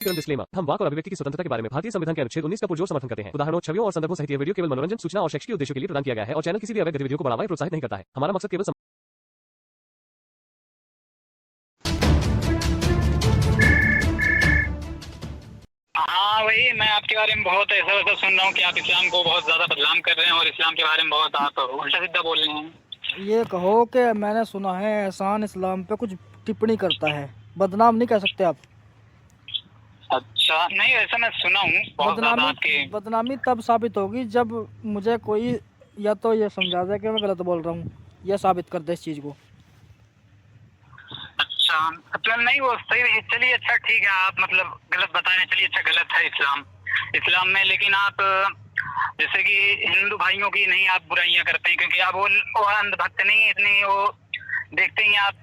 Disclaimer, हम वाक और अभिव्यक्ति की स्वतंत्रता के बारे में भारतीय संविधान के अनुच्छेद 19 का पुरजोर समर्थन करते हैं। उदाहरणों, छवियों और संदर्भों सहित यह वीडियो केवल मनोरंजन, सूचना और शैक्षिक उद्देश्यों के लिए प्रदान किया गया है और चैनल किसी भी अवैध गतिविधियों को बढ़ावा या प्रोत्साहित नहीं करता है। हमारा मकसद केवल हाँ वही मैं आपके बारे में बहुत ऐसा वैसा सुन रहा हूँ कि आप इस्लाम को बहुत ज्यादा बदनाम कर रहे हैं और इस्लाम के बारे में बहुत आप उल्टा सीधा बोल रहे हैं। ये कहो कि मैंने सुना है एहसान इस्लाम पे कुछ टिप्पणी करता है, बदनाम नहीं कह सकते आप। अच्छा नहीं ऐसा मैं सुना हूँ बहुत ज्यादा आपके। बदनामी तब साबित होगी जब मुझे कोई या तो ये समझा दे कि मैं गलत बोल रहा हूँ, यह साबित कर दे इस चीज़ को। अच्छा मतलब नहीं वो सही है, चलिए अच्छा ठीक है, आप मतलब गलत बता रहे हैं, चलिए अच्छा गलत है इस्लाम में, लेकिन आप जैसे कि हिंदू भाइयों की नहीं आप बुराइयां करते हैं क्योंकि आप वो अंधभक्त नहीं है इतनी, वो देखते ही आप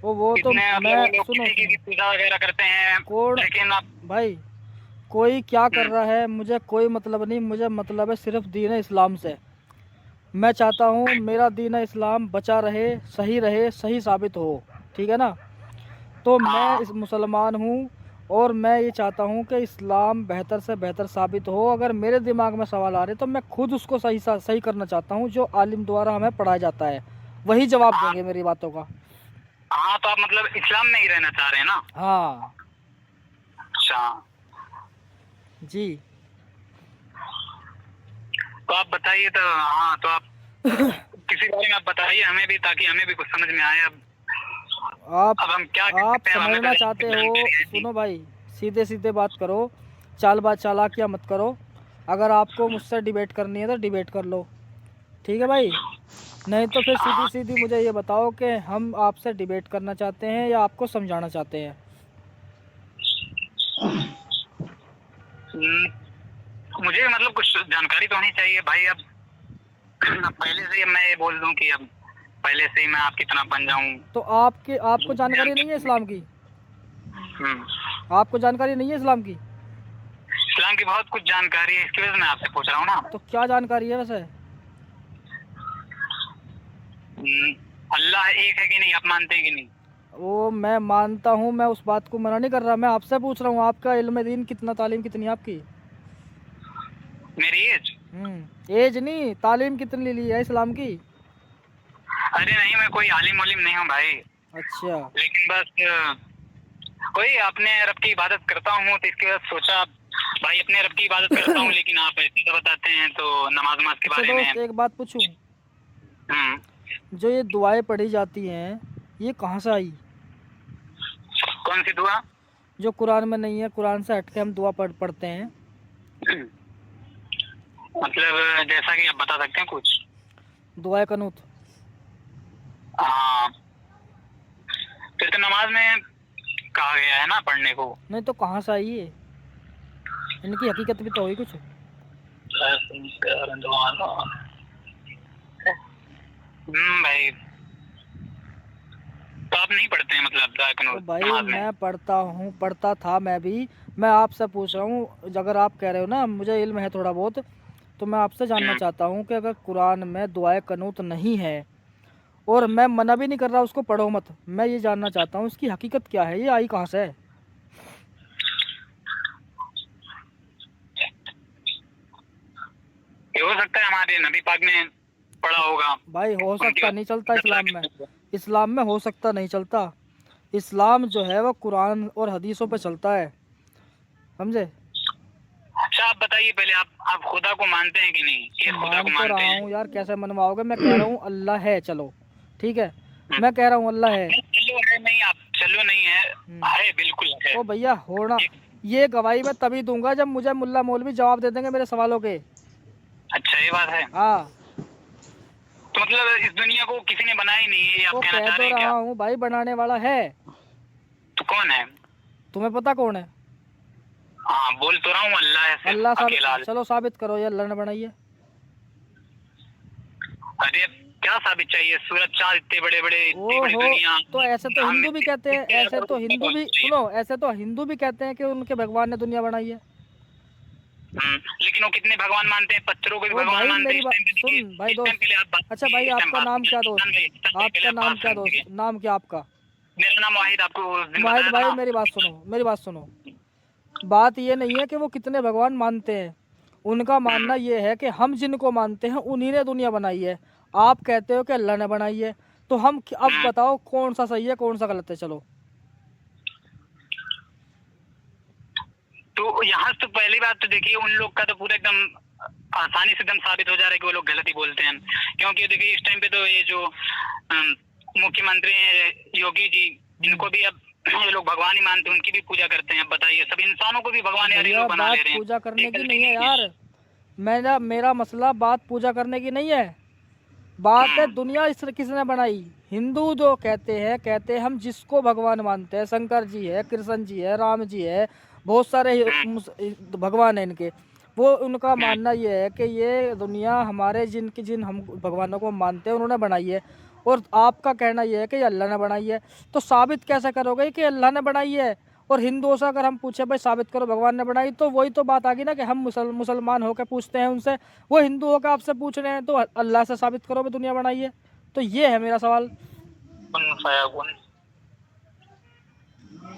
वो तो मैं सुनो की पूजा वगैरह करते हैं, लेकिन आप भाई कोई क्या कर रहा है मुझे कोई मतलब नहीं, मुझे मतलब है सिर्फ दीन इस्लाम से। मैं चाहता हूँ मेरा दीन इस्लाम बचा रहे, सही साबित हो, ठीक है ना। तो मैं इस मुसलमान हूँ और मैं ये चाहता हूँ कि इस्लाम बेहतर से बेहतर साबित हो। अगर मेरे दिमाग में सवाल आ रहे तो मैं खुद उसको सही करना चाहता हूँ, जो आलिम द्वारा हमें पढ़ाया जाता है वही जवाब देंगे मेरी बातों का। हाँ तो आप मतलब इस्लाम में ही रहना चाह रहे हैं ना? हाँ अच्छा जी। तो आप बताइए तो, हाँ तो आप किसी बारे में आप बताइए हमें भी, ताकि हमें भी कुछ समझ में आए। अब हम क्या आप समझना चाहते हो? सुनो भाई, सीधे सीधे बात करो, चालाकियाँ मत करो। अगर आपको मुझसे डिबेट करनी है तो डिबेट कर लो, ठीक है भाई। नहीं तो फिर सीधी सीधी मुझे ये बताओ कि हम आपसे डिबेट करना चाहते हैं या आपको समझाना चाहते हैं। मुझे मतलब कुछ जानकारी तो होनी चाहिए भाई। अब पहले से मैं ये बोल दूं कि अब पहले से ही मैं आपकी तरह बन जाऊं। तो आपको जानकारी नहीं है इस्लाम की? आपको जानकारी नहीं है इस्लाम की? इस्लाम की बहुत कुछ जानकारी है, इसकी वजह से मैं आपसे पूछ रहा हूँ ना। तो क्या जानकारी है वैसे? अल्लाह एक है कि नहीं, आप मानते हैं कि नहीं? वो मैं मानता हूँ, मैं उस बात को मना नहीं कर रहा, मैं आपसे पूछ रहा हूँ आपका इल्म दीन कितना, तालीम कितनी है आपकी? मेरी एज? एज नहीं, तालीम कितनी ली है इस्लाम की? अरे नहीं मैं कोई आलिम वालिम नहीं हूँ भाई। अच्छा, लेकिन बस कोई अपने रब की इबादत करता हूँ, तो इसके बाद सोचा भाई अपने रब की इबादत करता हूँ लेकिन आप ऐसे तो बताते हैं तो नमाज के बारे में। एक बात पूछूं, जो ये दुआएं पढ़ी जाती हैं ये कहाँ से आई? कौन सी दुआ? जो कुरान में नहीं है, कुरान से हटके हम दुआ पढ़ते हैं। मतलब जैसा कि आप बता सकते हैं कुछ? दुआए कनूत। हाँ फिर तो नमाज में कहा गया है ना पढ़ने को। नहीं तो कहाँ से आई है? इनकी हकीकत भी तो हुई कुछ। भाई तो आप नहीं पढ़ते हैं मतलब दुआ कनूत? तो भाई मैं पढ़ता हूँ, पढ़ता था मैं भी। मैं आपसे पूछ रहा हूँ, अगर आप कह रहे हो ना मुझे इल्म है थोड़ा बहुत, तो मैं आपसे जानना चाहता हूँ कि अगर कुरान में दुआए कनूत नहीं है, और मैं मना भी नहीं कर रहा उसको पढ़ो मत, मैं ये जानना चाहता हूँ इसकी हकीकत क्या है, ये आई कहाँ से है? हो सकता है हमारे नबी पाक ने पढ़ा होगा भाई। हो सकता नहीं चलता इस्लाम में, इस्लाम में हो सकता नहीं चलता। इस्लाम जो है वो कुरान और हदीसों पे चलता है, समझे? अच्छा आप बताइए पहले, आप खुदा को मानते हैं कि नहीं? ये खुदा को मानते हैं? यार कैसे मनवाओगे? मैं कह रहा हूँ अल्लाह है, चलो ठीक है, मैं कह रहा हूँ अल्लाह है। चलो है नहीं, आप चलो नहीं है बिल्कुल है। ओ भैया होना, ये गवाही मैं तभी दूंगा जब मुझे मुल्ला मौलवी जवाब दे देंगे मेरे सवालों के। अच्छा ये बात है। हाँ तो मतलब इस दुनिया को किसी ने बनाया ही नहीं है, आप कहना चाह रहे हैं क्या? हूँ भाई, बनाने वाला है। तो कौन है? तुम्हें पता कौन है? हाँ बोल तो रहा हूँ अल्लाह है, अल्लाह अकेला। चलो साबित करो, ये अल्लाह ने बनाई है। अरे क्या साबित चाहिए? सूरज चांद इतने बड़े बड़े, इतनी बड़ी दुनिया। तो ऐसे तो हिंदू भी कहते हैं, ऐसे तो हिंदू भी सुनो, ऐसे तो हिंदू भी कहते हैं कि उनके भगवान ने दुनिया बनाई है। लेकिन वो कितने भगवान मानते हैं? पत्थरों को भी भगवान मानते हैं। सुन भाई दोस्त, अच्छा भाई आपका नाम क्या दोस्त? आपका नाम क्या दोस्त? नाम क्या आपका? मेरा नाम वाहिद। आपको वाहिद भाई मेरी बात सुनो, मेरी बात सुनो। बात ये नहीं है कि वो कितने भगवान मानते हैं, उनका मानना ये है कि हम जिनको मानते हैं उन्हीं ने दुनिया बनाई है। आप कहते हो कि अल्लाह ने बनाई है, तो हम अब बताओ कौन सा सही है कौन सा गलत है। चलो तो यहाँ से तो पहली बात तो देखिए, उन लोग का तो पूरा एकदम आसानी से एकदम साबित हो जा रहा है कि वो लोग गलत ही बोलते हैं। क्योंकि देखिए इस टाइम पे तो ये जो मुख्यमंत्री हैं योगी जी, इनको भी अब ये लोग भगवान ही मानते हैं, उनकी भी पूजा करते हैं। अब बताइए, सब इंसानों को भी भगवान यार ये भैया लोग बना बात ले रहे हैं। पूजा करने ये की गलती नहीं है नहीं है। यार, मेरा मसला बात पूजा करने की नहीं है, बात है दुनिया किसने बनाई। हिंदू जो कहते हैं हम जिसको भगवान मानते हैं, शंकर जी है, कृष्ण जी है, राम जी है, बहुत सारे भगवान हैं इनके, वो उनका मानना ये है कि ये दुनिया हमारे जिन हम भगवानों को मानते हैं उन्होंने बनाई है, और आपका कहना ये है कि अल्लाह ने बनाई है। तो साबित कैसे करोगे कि अल्लाह ने बनाई है? और हिंदुओं से अगर हम पूछे भाई साबित करो भगवान ने बनाई, तो वही तो बात आ गई ना कि हम मुसलमान होकर पूछते हैं उनसे, वो हिंदू होकर आपसे पूछ रहे हैं, तो अल्लाह से साबित करो भाई दुनिया बनाई है। तो ये है मेरा सवाल।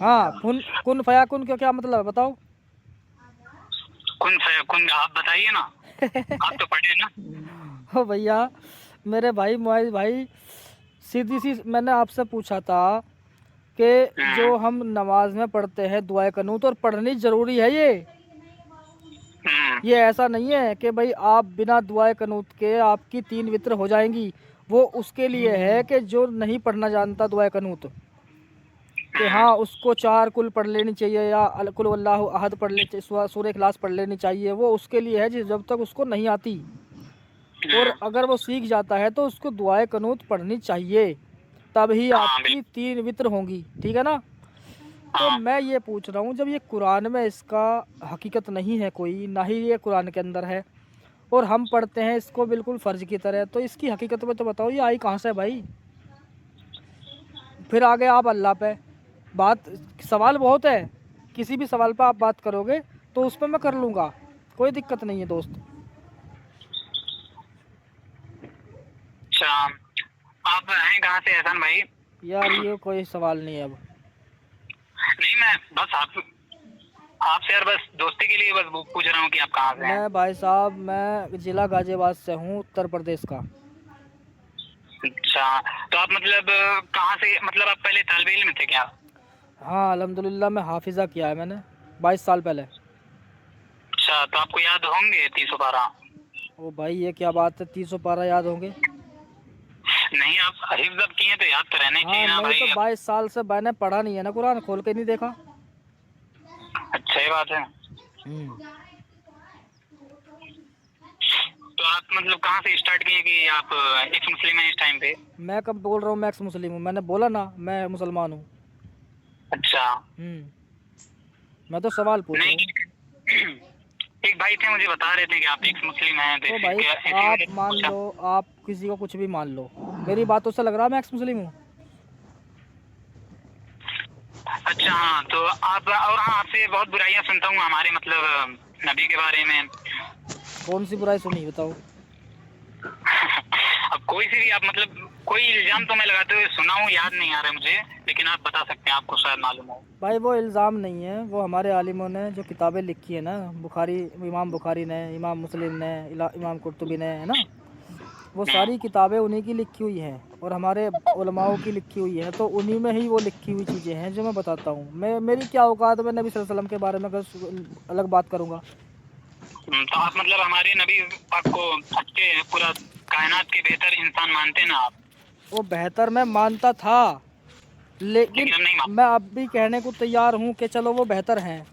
हाँ, कुन फयाकुन का क्या मतलब है बताओ? कुन फयाकुन आप बताइए ना, आप तो पढ़े ना। ओ भैया मेरे भाई मुआइज भाई, सीधी सी मैंने आपसे पूछा था कि जो हम नमाज में पढ़ते हैं दुआ कनूत, और पढ़नी ज़रूरी है ये ऐसा नहीं है कि भाई आप बिना दुआ कनूत के आपकी 3 वित्र हो जाएंगी। वो उसके लिए है कि जो नहीं पढ़ना जानता दुआ कनूत, कि हाँ उसको 4 कुल पढ़ लेनी चाहिए या कुल वल्लाहु अहद पढ़ लेनी चाहिए, सूरह इखलास पढ़ लेनी चाहिए, वो उसके लिए है जब तक उसको नहीं आती। और अगर वो सीख जाता है तो उसको दुआ कनूत पढ़नी चाहिए, तभी आपकी 3 वित्र होंगी, ठीक है ना? तो मैं ये पूछ रहा हूँ, जब ये कुरान में इसका हकीकत नहीं है कोई, ना ही ये कुरान के अंदर है, और हम पढ़ते हैं इसको बिल्कुल फ़र्ज की तरह, तो इसकी हकीकत में तो बताओ ये आई कहाँ से भाई? फिर आगे आप अल्लाह पे बात, सवाल बहुत है, किसी भी सवाल पे आप बात करोगे तो उस पर मैं कर लूँगा, कोई दिक्कत नहीं है दोस्त। अच्छा, आप हैं कहाँ से एहसान भाई? यार ये कोई सवाल नहीं है अब। नहीं, मैं बस आपसे यार बस दोस्ती के लिए बस पूछ रहा हूँ कि आप कहाँ से हैं। मैं भाई साहब, मैं ज़िला गाजियाबाद से हूँ, उत्तर प्रदेश का। अच्छा, तो आप मतलब कहाँ से, मतलब आप पहले तालिबे इल्म में थे क्या? हाँ अल्हम्दुलिल्लाह, मैं हाफिज़ा किया है मैंने 22 साल पहले। अच्छा, तो आपको याद होंगे 312? ओ भाई ये क्या बात है, 300 पारा याद होंगे? नहीं, आप हिफ्ज़ अब किए तो याद तो रहने चाहिए ना हाँ नहीं भाई। तो 22 साल से मैंने पढ़ा नहीं है ना, कुरान खोल के नहीं देखा। अच्छा, ये बात है। तो आप मतलब कहाँ से स्टार्ट किए कि आप एक्स मुस्लिम हैं इस टाइम पे? मैं कब बोल रहा हूँ मैं एक्स मुस्लिम हूँ? मैंने बोला ना मैं मुसलमान हूँ। अच्छा, मैं तो सवाल पूछ रहा हूँ। नहीं, एक भाई थे मुझे बता रहे थे कि आप एक्स मुस्लिम हैं, तो भाई आप मान लो, आप किसी को कुछ भी मान लो, मेरी बातों से लग रहा है मैं एक्स मुस्लिम हूँ। अच्छा हाँ, तो आप और हाँ, आपसे बहुत बुराइयां सुनता हूँ हमारे मतलब नबी के बारे में। कौन सी बुराई सुनी बताओ? अब कोई सी भी आप मतलब कोई इल्जाम तो मैं लगाते हुए सुना हूँ, याद नहीं आ रहा मुझे, लेकिन आप बता सकते हैं, आपको शायद मालूम हो। भाई वो इल्ज़ाम नहीं है, वो हमारे आलिमों ने जो किताबें लिखी है ना, बुखारी, इमाम बुखारी ने, इमाम मुस्लिम ने, इमाम कुर्तुबी ने, है ना, वो सारी किताबें उन्हीं की लिखी हुई हैं और हमारे उलमाओं की लिखी हुई हैं, तो उन्हीं में ही वो लिखी हुई चीज़ें हैं जो मैं बताता हूँ। मेरी क्या औकात, मैं नबी सल्लल्लाहु अलैहि वसल्लम के बारे में अगर अलग बात करूँगा। तो आप मतलब हमारे नबी पाक को अच्छे पूरा कायनात के बेहतर इंसान मानते ना आप? वो बेहतर मैं मानता था, लेकिन मैं अब भी कहने को तैयार हूँ कि चलो वो बेहतर हैं,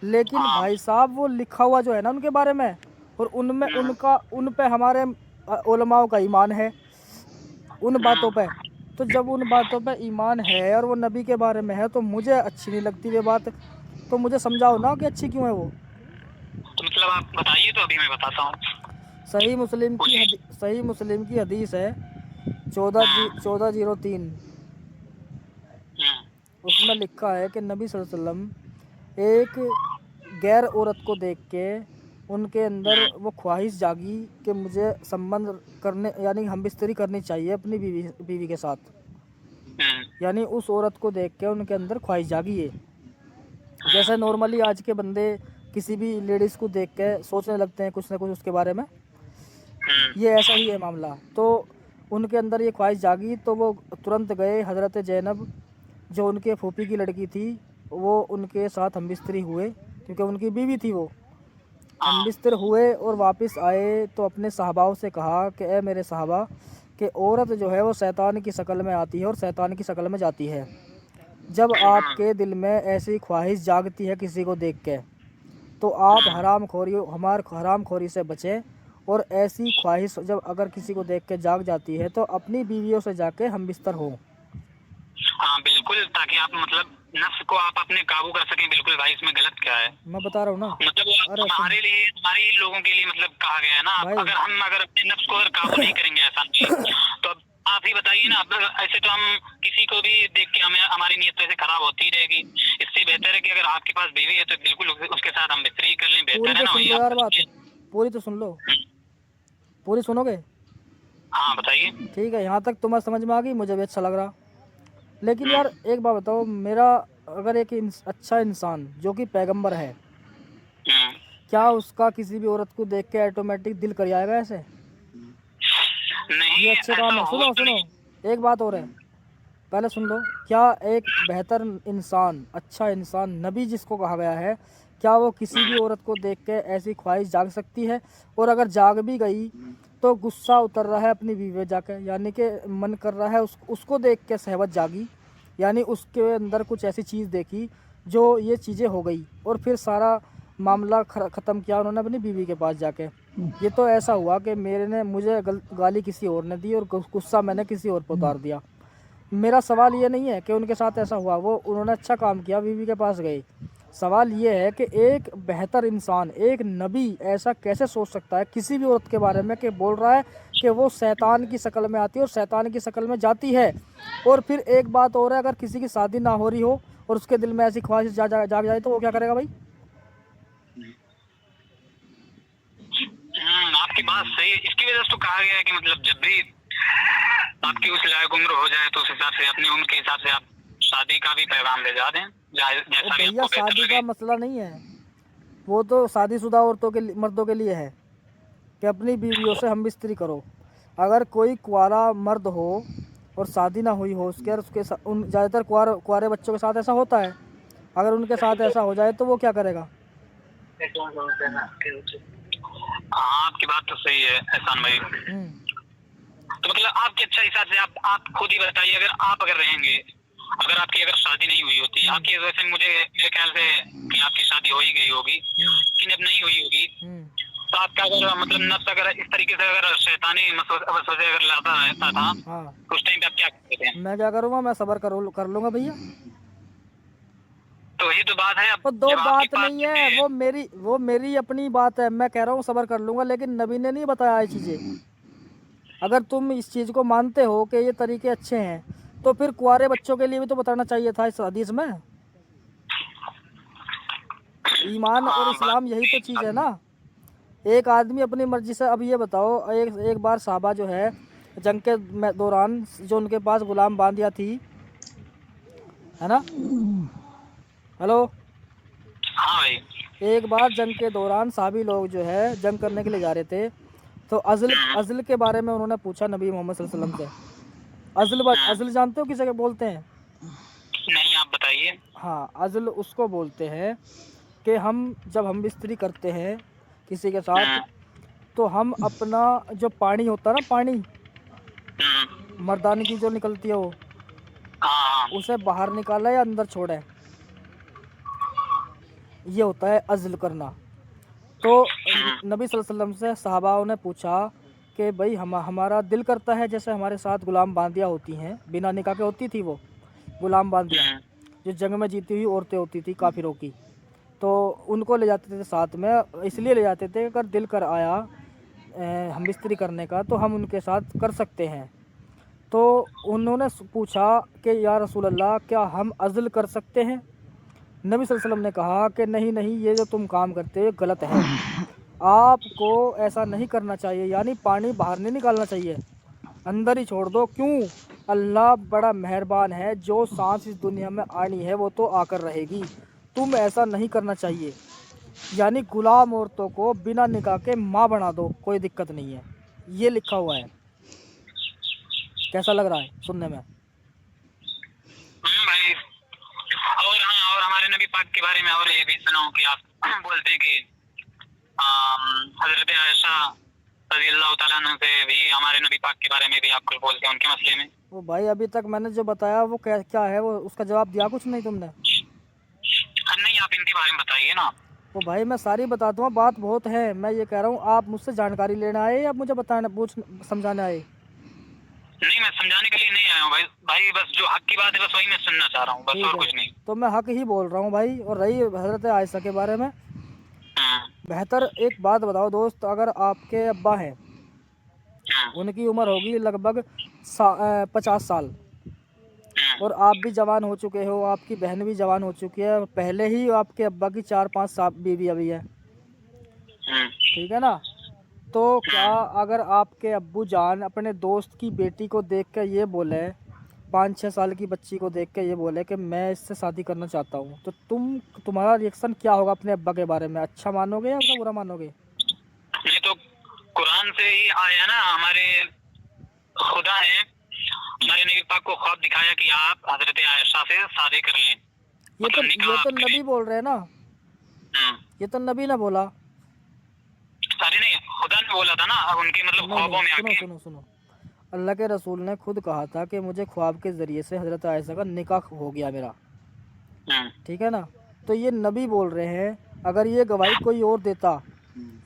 लेकिन भाई साहब वो लिखा हुआ जो है ना उनके बारे में, और उनमें उन पे हमारे उलमाओं का ईमान है, उन बातों पे। तो जब उन बातों पे ईमान है और वो नबी के बारे में है, तो मुझे अच्छी नहीं लगती ये बात। तो मुझे समझाओ ना कि अच्छी क्यों है वो। तो मतलब आप बताइए, तो अभी मैं बताता हूँ। सही मुस्लिम की हदीस है 1403, उसमें लिखा है कि नबी सल्लल्लाहु अलैहि वसल्लम एक गैर औरत को देख के उनके अंदर वो ख्वाहिश जागी कि मुझे संबंध करने, यानी हम बिस्तरी करनी चाहिए अपनी बीवी के साथ, यानी उस औरत को देख के उनके अंदर ख्वाहिश जागी है। जैसे नॉर्मली आज के बंदे किसी भी लेडीज़ को देख के सोचने लगते हैं कुछ ना कुछ उसके बारे में, ये ऐसा ही है मामला। तो उनके अंदर ये ख्वाहिश जागी तो वो तुरंत गए। हज़रत ज़ैनब जो उनके फूफी की लड़की थी वो उनके साथ हमबिस्तरी हुए, क्योंकि उनकी बीवी थी वो। हमबिस्तर हुए और वापस आए तो अपने सहाबाओं से कहा कि ए मेरे सहाबा, कि औरत जो है वो शैतान की शक्ल में आती है और शैतान की शक्ल में जाती है। जब आपके दिल में ऐसी ख्वाहिश जागती है किसी को देख के, तो आप हराम खोरी से बचें, और ऐसी ख्वाहिश जब अगर किसी को देख के जाग जाती है तो अपनी बीवियों से जाके हम बिस्तर हो। हाँ बिल्कुल, ताकि आप मतलब नफ्स को आप अपने काबू कर सकें। बिल्कुल भाई, इसमें गलत क्या है? मैं बता रहा हूँ ना, मतलब हमारे लिए, हमारे ही लोगों के लिए मतलब कहा गया है ना, अगर हम अपने नफ्स को अगर काबू नहीं करेंगे ऐसा तो अब आप ही बताइए ना। अब ऐसे तो हम किसी को भी देख के हमें हमारी नीयत तो ऐसे खराब होती ही रहेगी। इससे बेहतर है कि अगर आपके पास बीवी है तो बिल्कुल उसके साथ हम बिस्तरी कर लें, बेहतर है ना भाई। यार बात पूरी तो सुन लो, पूरी सुनोगे? हाँ बताइए। ठीक है, यहाँ तक तुम्हें समझ में आ गई, मुझे भी अच्छा लग रहा। लेकिन यार एक बात बताओ, मेरा अगर एक अच्छा इंसान जो कि पैगंबर है, क्या उसका किसी भी औरत को देख के ऑटोमेटिक दिल कर जाएगा ऐसे? नहीं, ये अच्छे काम है। सुनो, एक बात और है, पहले सुन लो। क्या एक बेहतर इंसान, अच्छा इंसान, नबी जिसको कहा गया है, क्या वो किसी भी औरत को देख के ऐसी ख्वाहिश जाग सकती है? और अगर जाग भी गई तो गुस्सा उतर रहा है अपनी बीवी पे जाके, यानी कि मन कर रहा है उसको देख के शहवत जागी, यानी उसके अंदर कुछ ऐसी चीज़ देखी जो ये चीज़ें हो गई, और फिर सारा मामला ख़त्म किया उन्होंने अपनी बीवी के पास जाके। ये तो ऐसा हुआ कि मुझे गाली किसी और ने दी और गुस्सा मैंने किसी और पर उतार दिया। मेरा सवाल ये नहीं है कि उनके साथ ऐसा हुआ, वो उन्होंने अच्छा काम किया, बीवी के पास गए। सवाल ये है कि एक बेहतर इंसान, एक नबी ऐसा कैसे सोच सकता है किसी भी औरत के बारे में कि बोल रहा है कि वो शैतान की शक्ल में आती है और शैतान की शक्ल में जाती है। और फिर एक बात और है, अगर किसी की शादी ना हो रही हो और उसके दिल में ऐसी ख्वाहिश जाग जाए तो वो क्या करेगा भाई? आपकी बात सही है। इसकी वजह से तो कहा गया है कि मतलब जब भी आपकी उस लायक उम्र हो जाए तो उस हिसाब से अपने उनके हिसाब से आप शादी का भी पैगाम भेजा दें, जैसा भी भैया आपको शादी का मसला नहीं है, वो तो शादीशुदा औरतों के मर्दों के लिए है कि अपनी बीवियों से हम बिस्तरी करो। अगर कोई कुआरा मर्द हो और शादी ना हुई हो उसके ज़्यादातर कुआरे बच्चों के साथ ऐसा होता है, अगर उनके साथ ऐसा हो जाए तो वो क्या करेगा? हाँ आपकी बात तो सही है एहसान भाई। तो मतलब आपके अच्छा हिसाब से आप खुद ही बताइए, अगर रहेंगे, अगर आपकी अगर शादी नहीं हुई होती, आपकी वजह से मेरे ख्याल से कि आपकी शादी हो ही गई होगी, लेकिन अब नहीं हुई होगी, तो आपका अगर मतलब नफ्स अगर इस तरीके से अगर शैतानी वसवसे अगर लड़ता रहता था, उस टाइम पे आप क्या करते थे? मैं क्या करूँगा? मैं सब्र कर लूँगा भैया। तो ये तो बात है। अब दो बात नहीं है, वो मेरी अपनी बात है, मैं कह रहा हूँ सब्र कर लूँगा, लेकिन नबी ने नहीं बताया ये चीज़ें। अगर तुम इस चीज़ को मानते हो कि ये तरीके अच्छे हैं तो फिर कुआरे बच्चों के लिए भी तो बताना चाहिए था इस हदीस में। ईमान और इस्लाम यही तो चीज़ है ना। एक आदमी अपनी मर्जी से, अब ये बताओ, एक बार साहबा जो है जंग के दौरान जो उनके पास गुलाम बांदिया थी, है ना? हेलो? हाँ भाई। एक बार जंग के दौरान साहबी लोग जो है जंग करने के लिए जा रहे थे, तो अज़ल के बारे में उन्होंने पूछा नबी मोहम्मद सल्लल्लाहु अलैहि वसल्लम से। अज़ल जानते हो किसे के बोलते हैं? नहीं, आप बताइए। हाँ, अज़ल उसको बोलते हैं कि जब हम बिस्तरी करते हैं किसी के साथ, तो हम अपना जो पानी होता है ना, पानी मर्दानी की जो निकलती है वो, उसे बाहर निकाला या अंदर छोड़े, ये होता है अज़ल करना। तो नबी सल्लल्लाहु अलैहि वसल्लम से सहाबाओं ने पूछा कि भाई हमारा दिल करता है, जैसे हमारे साथ गुलाम बांदिया होती हैं, बिना निकाह के होती थी वो गुलाम बांदिया, जो जंग में जीती हुई औरतें होती थी काफिरों की, तो उनको ले जाते थे साथ में, इसलिए ले जाते थे अगर दिल कर आया हम बिस्तरी करने का तो हम उनके साथ कर सकते हैं। तो उन्होंने पूछा कि या रसूल अल्लाह, क्या हम अज़ल कर सकते हैं? नबी सल्लल्लाहु अलैहि वसल्लम ने कहा कि नहीं, ये जो तुम काम करते हो गलत है, आपको ऐसा नहीं करना चाहिए, यानी पानी बाहर नहीं निकालना चाहिए, अंदर ही छोड़ दो। क्यों? अल्लाह बड़ा मेहरबान है, जो सांस इस दुनिया में आनी है वो तो आकर रहेगी, तुम ऐसा नहीं करना चाहिए, यानी गुलाम औरतों को बिना निकाह के माँ बना दो, कोई दिक्कत नहीं है, ये लिखा हुआ है। कैसा लग रहा है सुनने में? भाई, और हाँ, और हमारे नबी पाक के बारे में और ये भी सुना कि आप बोलते हैं कि हजरत आयशा रज़ी अल्लाह ताला अन्हा से भी हमारे नबी पाक के बारे में भी आप कुछ बोलते हैं उनके मसले में। वो भाई अभी तक मैंने जो बताया वो क्या क्या है, वो उसका जवाब दिया कुछ नहीं तुमने? नहीं, आप इनके बारे में बताइए ना। वो भाई मैं सारी बता दूँगा, बात बहुत है। मैं ये कह रहा हूँ आप मुझसे जानकारी लेने आए या मुझे बताना पूछ समझाने आए? नहीं, मैं समझाने के लिए नहीं आया हूँ भाई। भाई बस जो हक की बात है बस वही मैं सुनना चाह रहा हूँ, बस ठीक और है, कुछ नहीं। तो मैं हक ही बोल रहा हूँ भाई। और रही हजरत आयशा के बारे में, बेहतर एक बात बताओ दोस्त, अगर आपके अब्बा हैं, उनकी उम्र होगी लगभग 50 साल, और आप भी जवान हो चुके हो, आपकी बहन भी जवान हो चुकी है, पहले ही आपके अब्बा की 4-5 साल बीवी अभी है, ठीक है ना? तो क्या अगर आपके अब्बू जान अपने दोस्त की बेटी को देख कर ये बोले, 5-6 साल की बच्ची को देख के ये बोले कि मैं इससे शादी करना चाहता हूँ, तो तुम्हारा रिएक्शन क्या होगा अपने अब्बा के बारे में? अच्छा मानोगे या उसका बुरा मानोगे? नहीं तो कुरान से ही आया ना, हमारे खुदा ने हमारे नबी पाक को ख्वाब दिखाया कि आप हजरत आयशा से शादी कर लें। ये तो नबी बोल रहे हैं ना, ये तो नबी ने बोला। अरे नहीं, खुदा ने बोला था ना, उनके मतलब ख्वाबों में आके। सुनो, अल्लाह के रसूल ने खुद कहा था कि मुझे ख्वाब के ज़रिए से हज़रत आयशा का निकाह हो गया मेरा, ठीक है ना? तो ये नबी बोल रहे हैं। अगर ये गवाही कोई और देता,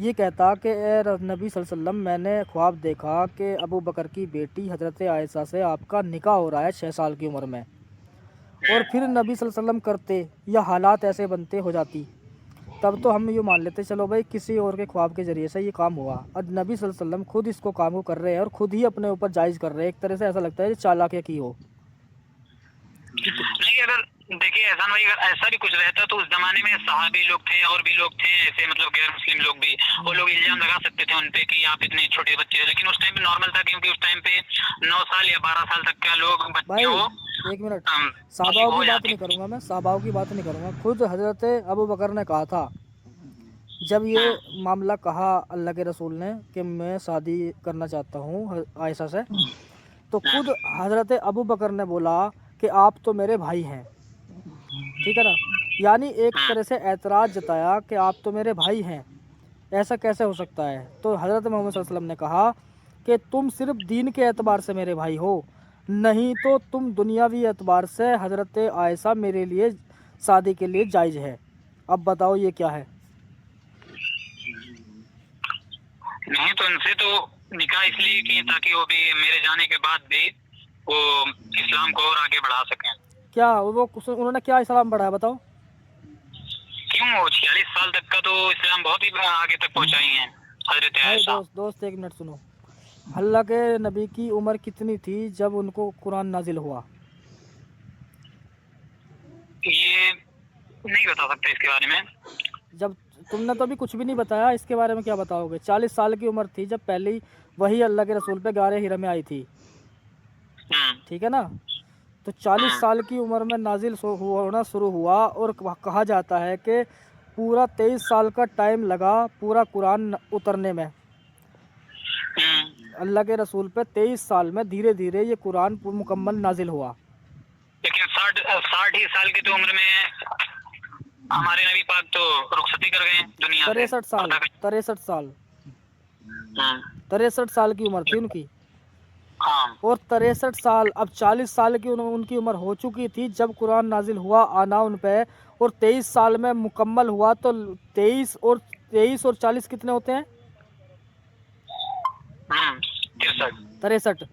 ये कहता कि ए नबी सल्लल्लाहु अलैहि वसल्लम मैंने ख्वाब देखा कि अबू बकर की बेटी हज़रत आयशा से आपका निकाह हो रहा है 6 साल की उम्र में, और फिर नबी सल्लल्लाहु अलैहि वसल्लम करते या हालात ऐसे बनते हो जाती, तब तो हम ये मान लेते चलो भाई किसी और के ख्वाब के ज़रिए से ये काम हुआ। अब नबी सल्लल्लाहु अलैहि वसल्लम खुद इसको काम को कर रहे हैं और खुद ही अपने ऊपर जायज़ कर रहे हैं। एक तरह से ऐसा लगता है कि चालाकी की हो। नहीं, अगर देखिए एहसान भाई, अगर ऐसा भी कुछ रहता तो उस जमाने में सहाबी लोग थे और भी लोग थे ऐसे, मतलब गैर मुस्लिम लोग भी, वो लोग इल्जाम लगा सकते थे उनपे कि आप इतने छोटे बच्चे थे, लेकिन उस टाइम पे नॉर्मल था, क्योंकि उस टाइम पे 9 साल या 12 साल तक का लोग भाई बच्चों एक मिनट, साहबाओं की बात नहीं करूँगा मैं, साहबाओं की बात नहीं करूँगा। खुद हज़रत अबू बकर ने कहा था, जब ये मामला कहा अल्लाह के रसूल ने कि मैं शादी करना चाहता हूँ आयशा से, तो खुद हज़रत अबू बकर ने बोला कि आप तो मेरे भाई हैं, ठीक है ना? यानी एक तरह से एतराज़ जताया कि आप तो मेरे भाई हैं, ऐसा कैसे हो सकता है? तो हज़रत मोहम्मद सल्लल्लाहु अलैहि वसल्लम ने कहा कि तुम सिर्फ दीन के एतबार से मेरे भाई हो, नहीं तो तुम दुनियावी एतबार से हज़रत आयशा मेरे लिए शादी के लिए जायज़ है। अब बताओ ये क्या है? नहीं, तो उनसे तो निकाह इसलिए किए ताकि वो भी मेरे जाने के बाद भी वो इस्लाम को और आगे बढ़ा सकें। क्या वो उन्होंने क्या इस्लाम बढ़ाया बताओ? क्यों, वो 46 साल तक का तो इस्लाम बहुत ही आगे तक पहुंचाई है हजरत आयशा। दोस्त एक मिनट सुनो, अल्लाह के नबी की उम्र कितनी थी जब उनको कुरान नाजिल हुआ? ये नहीं बता सकते इसके बारे में। जब तुमने तो अभी कुछ भी नहीं बताया, इसके बारे में क्या बताओगे? 40 साल की उम्र थी जब पहली वही अल्लाह के रसूल पे गारे हिरा में आई थी, ठीक है ना? तो 40 साल की उम्र में नाजिल होना शुरू हुआ, और कहा जाता है कि पूरा 23 साल का टाइम लगा पूरा कुरान उतरने में। अल्लाह के रसूल पे 23 साल में धीरे धीरे ये कुरान मुकम्मल नाजिल हुआ। लेकिन 60 ही साल की तो उम्र में हमारे नबी पाक तो रुखसती कर गए दुनिया से। 63 साल की उम्र थी उनकी। हाँ। और 63 साल, अब 40 साल की उनकी उम्र हो चुकी थी जब कुरान नाजिल हुआ आना उन पे, और 23 साल में मुकम्मल हुआ। तो 23 और 40 कितने होते हैं? 63।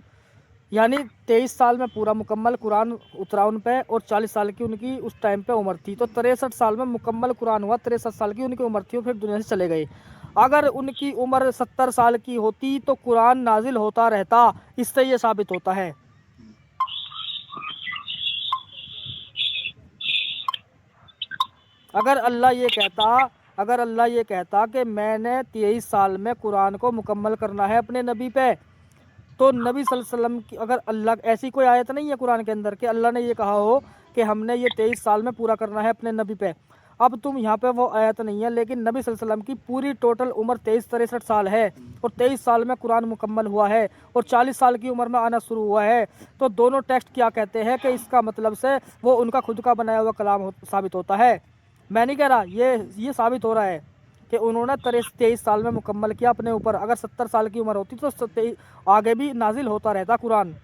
यानी 23 साल में पूरा मुकम्मल कुरान उतरा उन पे, और 40 साल की उनकी उस टाइम पे उम्र थी। तो 63 साल में मुकम्मल कुरान हुआ, 63 साल की उनकी उम्र थी, और फिर दुनिया से चले गए। अगर उनकी उम्र 70 साल की होती तो कुरान नाजिल होता रहता। इससे ये साबित होता है। अगर अल्लाह ये कहता कि मैंने 23 साल में कुरान को मुकम्मल करना है अपने नबी पे, तो नबी सल्लल्लाहु अलैहि वसल्लम की, अगर अल्लाह ऐसी कोई आयत नहीं है कुरान के अंदर कि अल्लाह ने ये कहा हो कि हमने ये 23 साल में पूरा करना है अपने नबी पे, अब तुम यहाँ पे वो आयत नहीं है, लेकिन नबी सल्लल्लाहु अलैहि वसल्लम की पूरी टोटल उम्र 23-63 साल है और 23 साल में कुरान मुकम्मल हुआ है और 40 साल की उम्र में आना शुरू हुआ है। तो दोनों टेक्स्ट क्या कहते हैं कि इसका मतलब से वो उनका खुद का बनाया हुआ कलाम साबित होता है। मैं नहीं कह रहा, ये साबित हो रहा है कि उन्होंने 23 साल में मुकम्मल किया अपने ऊपर। अगर 70 साल की उम्र होती तो आगे भी नाजिल होता रहता कुरान,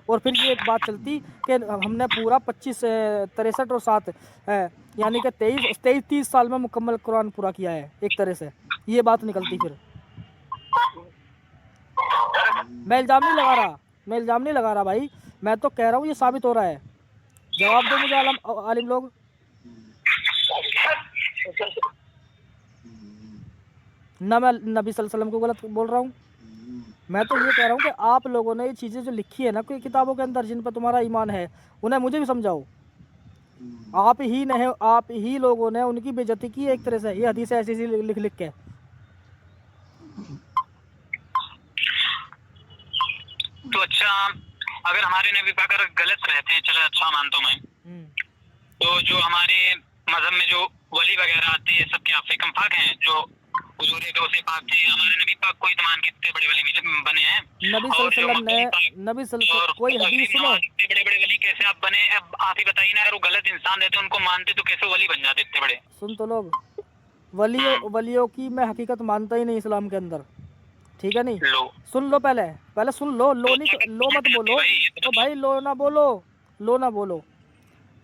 और फिर ये बात चलती कि हमने पूरा 25, 63 और 7 यानी कि 23-30 साल में मुकम्मल कुरान पूरा किया है एक तरह से, ये बात निकलती। फिर मैं इल्ज़ाम नहीं लगा रहा भाई, मैं तो कह रहा हूँ ये साबित हो रहा है। जवाब दो मुझे आलिम लोग। ना मैं नबी सल्लल्लाहु अलैहि वसल्लम को गलत बोल रहा हूँ, मैं तो ये कह रहा हूँ कि आप लोगों ने ये चीज़ें जो लिखी है ना कोई किताबों के अंदर, जिन पर तुम्हारा ईमान है, उन्हें मुझे भी समझाओ। आप ही लोगों ने उनकी बेइज्जती की है एक तरह से, ये हदीस ऐसी लिख के। तो अच्छा, अगर हमारे नबी पाक अगर गलत रहते हैं, चलो अच्छा मानता हूं मैं, तो जो हमारे मजहब में जो वली वगैरह आते हैं सब क्या फेकम फाक हैं? जो हुजूर गौसे पाक थे, हमारे नबी पाक कोई मान के इतने बड़े वली बने हैं। नबी सल्लल्लाहु अलैहि वसल्लम कोई हदीस सुनो, इतने बड़े बड़े वली कैसे आप बने? अब आप ही बताइए ना, अगर वो गलत इंसान रहते उनको मानते तो कैसे वली बन जाते इतने बड़े? सुन तो लोग, वलियों की मैं हकीकत मानता ही नहीं इस्लाम के अंदर, ठीक है नहीं? सुन लो, पहले सुन लो, लो मत बोलो तो भाई, लो ना बोलो।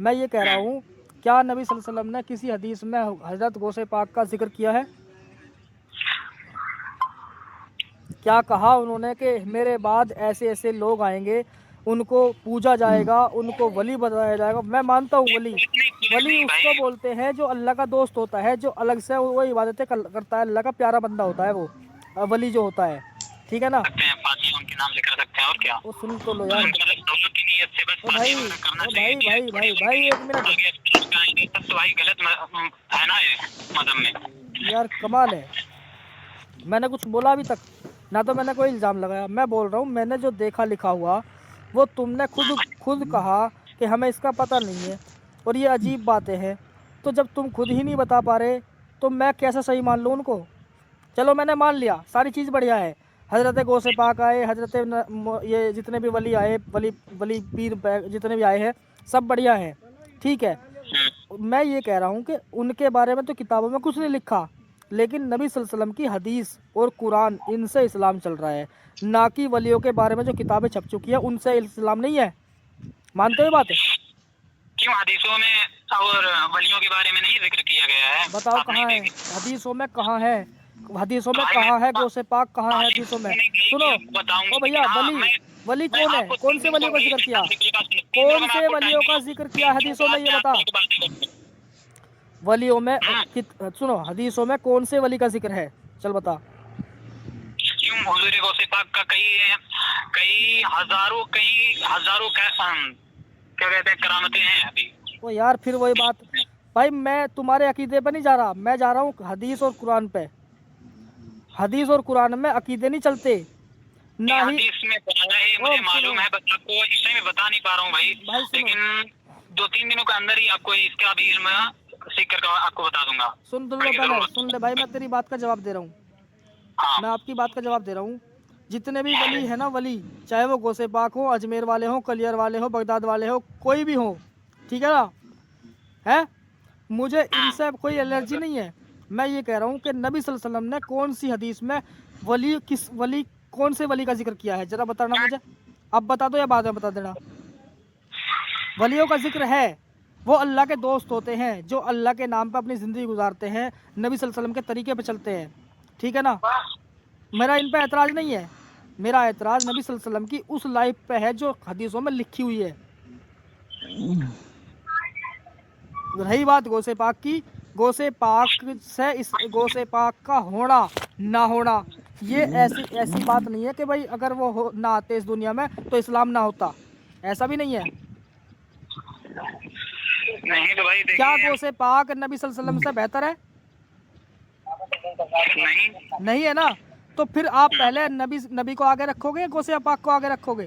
मैं ये कह रहा हूँ, क्या नबी सल्लल्लाहु अलैहि वसल्लम ने किसी हदीस में हजरत गौसे पाक का जिक्र किया है? क्या कहा उन्होंने कि मेरे बाद ऐसे ऐसे लोग आएंगे, उनको पूजा जाएगा, उनको वली बताया जाएगा? मैं मानता हूँ वली उसको बोलते हैं जो अल्लाह का दोस्त होता है, जो अलग से वो इबादतें करता है, अल्लाह का प्यारा बंदा होता है, वो वली जो होता है, ठीक है ना? उनके नाम जिक्र सकते हैं और क्या? वो सुन तो लो यार भाई, एक मिनट तो भाई गलत है ना ये मजहब में यार, कमाल है। मैंने कुछ बोला अभी तक ना, तो मैंने कोई इल्ज़ाम लगाया। मैं बोल रहा हूँ मैंने जो देखा लिखा हुआ वो तुमने खुद कहा कि हमें इसका पता नहीं है, और ये अजीब बातें हैं। तो जब तुम खुद ही नहीं बता पा रहे तो मैं कैसे सही मान लूँ उनको? चलो मैंने मान लिया, सारी चीज़ बढ़िया है, हज़रत गौसे पाक आए, ये जितने भी वली आए, वली पीर जितने भी आए हैं, सब बढ़िया है, ठीक है। मैं ये कह रहा हूँ कि उनके बारे में तो किताबों में कुछ नहीं लिखा, लेकिन नबी सल्लल्लाहु अलैहि वसल्लम की हदीस और कुरान, इनसे इस्लाम चल रहा है, ना कि वलियों के बारे में जो किताबें छप चुकी है उनसे इस्लाम नहीं है। मानते हो बात? क्यों हदीसों में और वलियों के बारे में नहीं जिक्र किया गया है? बताओ कहाँ है हदीसों में? कहाँ है हदीसों में? कहाँ है गौसे पाक? कहाँ है हदीसों में? सुनो ओ भैया, वली कौन है? कौन से वलियों का जिक्र किया? कौन से वलियों का जिक्र किया हदीसों में, ये बता। वलियों में सुनो, हदीसों में कौन से वली का जिक्र है? चल बता। क्यों हुजूर गौसे पाक का कई हजारों क्या कहते हैं करामतें हैं अभी। ओ यार, फिर वही बात भाई, मैं तुम्हारे अकीदे पे नहीं जा रहा, मैं जा रहा हूँ हदीस और कुरान पे। हदीस और कुरान में अकीदे नहीं चलते ना ही। हदीस में मुझे मालूम है, बस आपको इस टाइम में बता नहीं पा रहा हूँ भाई, लेकिन 2-3 दिनों के अंदर ही आपको इसका भी इल्म सीख कर आपको बता दूंगा। सुन ले भाई, मैं तेरी बात का जवाब दे रहा हूँ। मैं आपकी बात का जवाब दे रहा हूँ। जितने भी वली है ना, वली, चाहे वो गौसे पाक हो, अजमेर वाले हो, कलियर वाले हो, बगदाद वाले हो, कोई भी हो, ठीक है ना, है, मुझे इनसे कोई एलर्जी नहीं है। मैं ये कह रहा हूँ कि नबी सल्लल्लाहु अलैहि वसल्लम ने कौन सी हदीस में कौन से वली का जिक्र किया है, जरा बताना मुझे। अब बता दो या बाद में बता देना। वलियों का जिक्र है, वो अल्लाह के दोस्त होते हैं, जो अल्लाह के नाम पर अपनी ज़िंदगी गुजारते हैं, नबी सल्लल्लाहु अलैहि वसल्लम के तरीके पे चलते हैं, ठीक है ना। मेरा इन पे एतराज़ नहीं है, मेरा एतराज़ नबी सल्लल्लाहु अलैहि वसल्लम की उस लाइफ पे है जो हदीसों में लिखी हुई है। रही बात गौसे पाक की, गौसे पाक से इस गौसे पाक का होना ना होना, ये ऐसी बात नहीं है कि भाई अगर वो ना आते इस दुनिया में तो इस्लाम ना होता, ऐसा भी नहीं है। नहीं तो भाई क्या गौसे पाक नबी सल्लल्लाहु अलैहि वसल्लम से बेहतर है? नहीं है ना। तो फिर आप पहले नबी को आगे रखोगे, गौसे पाक को आगे रखोगे?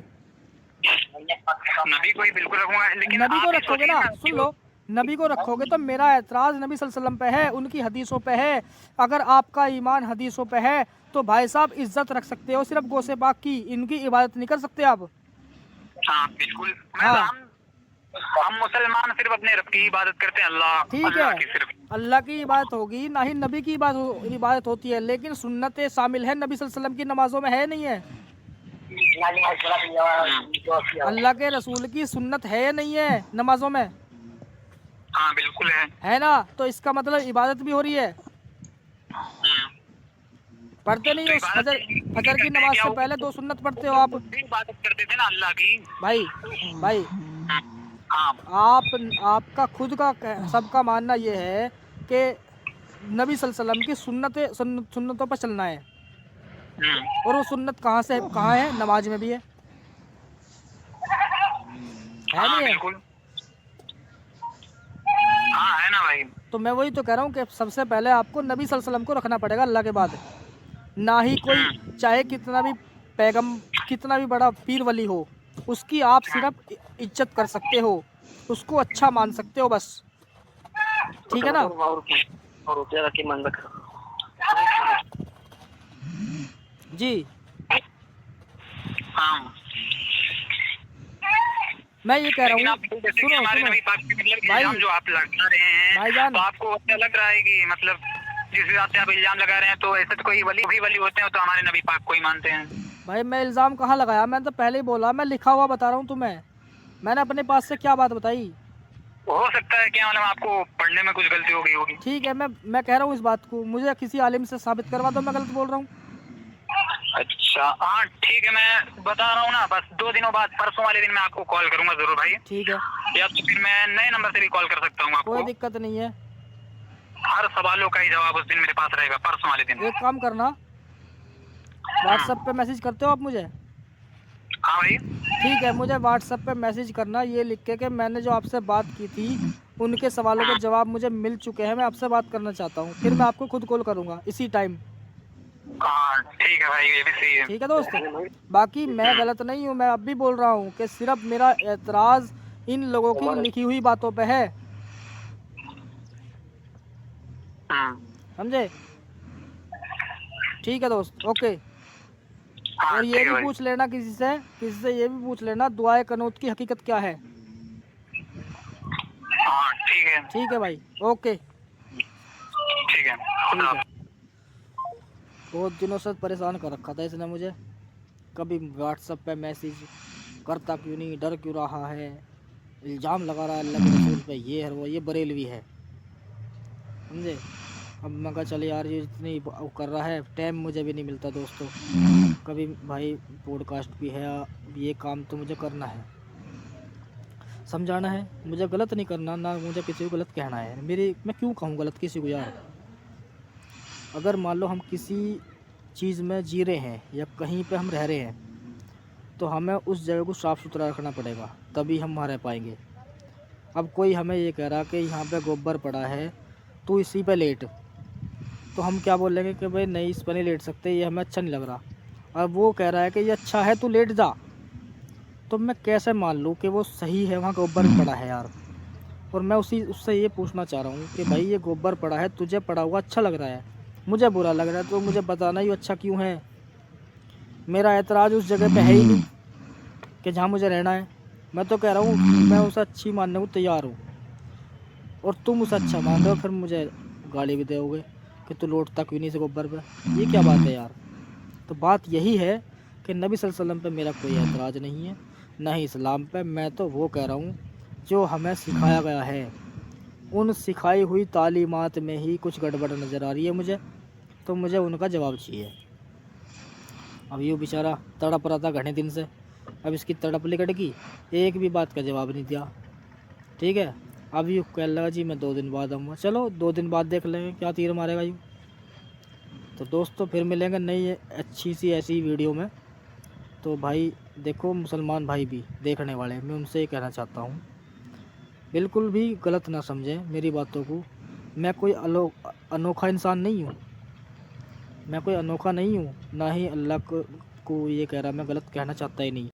नबी को ही बिल्कुल रखूंगा, लेकिन नबी को रखोगे ना। सुन लो, नबी को रखोगे तो मेरा एतराज़ नबी सल्लल्लाहु अलैहि वसल्लम पे है, उनकी हदीसों पे है। अगर आपका ईमान हदीसों पे है तो भाई साहब इज्जत रख सकते हो सिर्फ गौसे पाक की, इनकी इबादत नहीं कर सकते आप। हाँ बिल्कुल। हाँ। हम मुसलमान सिर्फ अपने रब की इबादत करते हैं, अल्लाह ठीक अल्लाह है, की सिर्फ। अल्लाह की इबादत होगी, ना ही नबी की इबादत होती है, लेकिन सुन्नतें शामिल है नबी सल्लल्लाहु अलैहि वसल्लम की नमाजों में, है नहीं है? अल्लाह के रसूल की सुन्नत है या नहीं है नमाजों में? हाँ बिल्कुल है ना? तो इसका मतलब इबादत भी हो रही है। पढ़ते नहीं हो? फजर की नमाज से पहले 2 सुन्नत पढ़ते हो आप? इबादत करते थे ना अल्लाह की। भाई हाँ आपका खुद का सबका मानना ये है कि नबी सल्लल्लाहु अलैहि वसल्लम की सुन्नतों पर चलना है, और वो सुन्नत कहाँ है? नमाज में भी है हाँ नहीं है? बिल्कुल। हाँ है ना भाई। तो मैं वही तो कह रहा हूँ कि सबसे पहले आपको नबी सल्लल्लाहु अलैहि वसल्लम को रखना पड़ेगा अल्लाह के बाद, ना ही कोई चाहे कितना भी बड़ा पीर वली हो, उसकी आप सिर्फ इज्जत कर सकते हो, उसको अच्छा मान सकते हो बस, ठीक है ना? जी हाँ मैं ये कह रहा लेकिन हूँ, आप जैसे कि हमारे नबी पाक के मतलब इल्जाम जो आप लगा रहे हैं, भाईजान, तो आपको अच्छा लग रहा है कि मतलब जिस हिसाब से आप इल्जाम लगा रहे हैं, तो ऐसे तो कोई वली होते हैं तो हमारे नबी पाक को ही मानते हैं। भाई मैं इल्ज़ाम कहाँ लगाया? मैंने तो पहले ही बोला, मैं लिखा हुआ बता रहा हूँ तुम्हें, मैंने अपने पास से क्या बात बताई? हो सकता है क्या मतलब आपको पढ़ने में कुछ गलती हो गई होगी। ठीक है, मैं कह रहा हूँ इस बात को, मुझे किसी आलिम से साबित करवा दो मैं गलत बोल रहा हूँ। अच्छा हाँ ठीक है, मैं बता रहा हूँ ना, बस 2 दिनों बाद परसों वाले दिन मैं आपको कॉल करूंगा जरूर भाई। ठीक है, या तो फिर मैं नए नंबर से भी कॉल कर सकता हूँ आपको। कोई दिक्कत नहीं है। हर सवालों का ही जवाब उस दिन मेरे पास रहेगा, परसों वाले दिन। एक काम करना, व्हाट्सएप पे मैसेज करते हो आप मुझे? हाँ भाई ठीक है, मुझे व्हाट्सएप पे मैसेज करना ये लिख के कि मैंने जो आपसे बात की थी उनके सवालों के जवाब मुझे मिल चुके हैं, मैं आपसे बात करना चाहता हूँ, फिर मैं आपको खुद कॉल करूँगा इसी टाइम। हाँ ठीक है भाई, ये भी सही है। ठीक है दोस्त, बाकी मैं गलत नहीं हूँ, मैं अब भी बोल रहा हूँ कि सिर्फ मेरा एतराज़ इन लोगों की लिखी हुई बातों पे है, समझे? ठीक है दोस्त, ओके। हाँ, और ये भी पूछ लेना किसी से ये भी पूछ लेना, दुआए कनूत की हकीकत क्या है? हाँ ठीक है भाई, ओके ठीक है। बहुत दिनों से परेशान कर रखा था इसने मुझे, कभी व्हाट्सएप पे मैसेज करता क्यों नहीं, डर क्यों रहा है, इल्ज़ाम लगा रहा है अल्लाह के रसूल पे, ये है वो, ये बरेलवी है, समझे? अब मैं कहा चल यार ये इतनी वो कर रहा है, टाइम मुझे भी नहीं मिलता दोस्तों, कभी भाई पॉडकास्ट भी है, ये काम तो मुझे करना है, समझाना है, मुझे गलत नहीं करना, ना मुझे किसी को गलत कहना है, मैं क्यों कहूँ गलत किसी को यार? अगर मान लो हम किसी चीज़ में जी रहे हैं या कहीं पे हम रह रहे हैं, तो हमें उस जगह को साफ़ सुथरा रखना पड़ेगा, तभी हम वहाँ रह पाएंगे। अब कोई हमें ये कह रहा कि यहाँ पे गोबर पड़ा है तो इसी पे लेट, तो हम क्या बोलेंगे कि भाई नहीं इस पर नहीं लेट सकते, ये हमें अच्छा नहीं लग रहा। अब वो कह रहा है कि ये अच्छा है तू लेट जा, तो मैं कैसे मान लूँ कि वो सही है, वहाँ गोबर पड़ा है यार? और मैं उससे ये पूछना चाह रहा हूँ कि भाई ये गोबर पड़ा है, तुझे पड़ा हुआ अच्छा लग रहा है, मुझे बुरा लग रहा है, तो मुझे बताना ही अच्छा क्यों है? मेरा एतराज़ उस जगह पे है ही नहीं कि जहाँ मुझे रहना है। मैं तो कह रहा हूँ मैं उसे अच्छी मानने को तैयार हूँ, और तुम उसे अच्छा मान रहे हो, फिर मुझे गाली भी दोगे कि तू लौटता क्यों नहीं इस गोबर पे, ये क्या बात है यार? तो बात यही है कि नबी सल्लल्लाहु अलैहि वसल्लम पे मेरा कोई एतराज़ नहीं है, ना ही इस्लाम पे। मैं तो वो कह रहा हूँ जो हमें सिखाया गया है, उन सिखाई हुई तालीमात में ही कुछ गड़बड़ नज़र आ रही है मुझे, तो मुझे उनका जवाब चाहिए। अब ये बेचारा तड़प रहा था घने दिन से, अब इसकी तड़प लिकट की, एक भी बात का जवाब नहीं दिया, ठीक है? अब यूँ कह लगा जी मैं 2 दिन बाद आऊँगा, चलो 2 दिन बाद देख लेंगे क्या तीर मारेगा यूँ। तो दोस्तों फिर मिलेंगे नई अच्छी सी ऐसी वीडियो में। तो भाई देखो, मुसलमान भाई भी देखने वाले, मैं उनसे ये कहना चाहता हूँ, बिल्कुल भी गलत ना समझें मेरी बातों को। मैं कोई अनोखा इंसान नहीं हूँ, मैं कोई अनोखा नहीं हूँ, ना ही अल्लाह को ये कह रहा, मैं गलत कहना चाहता ही नहीं।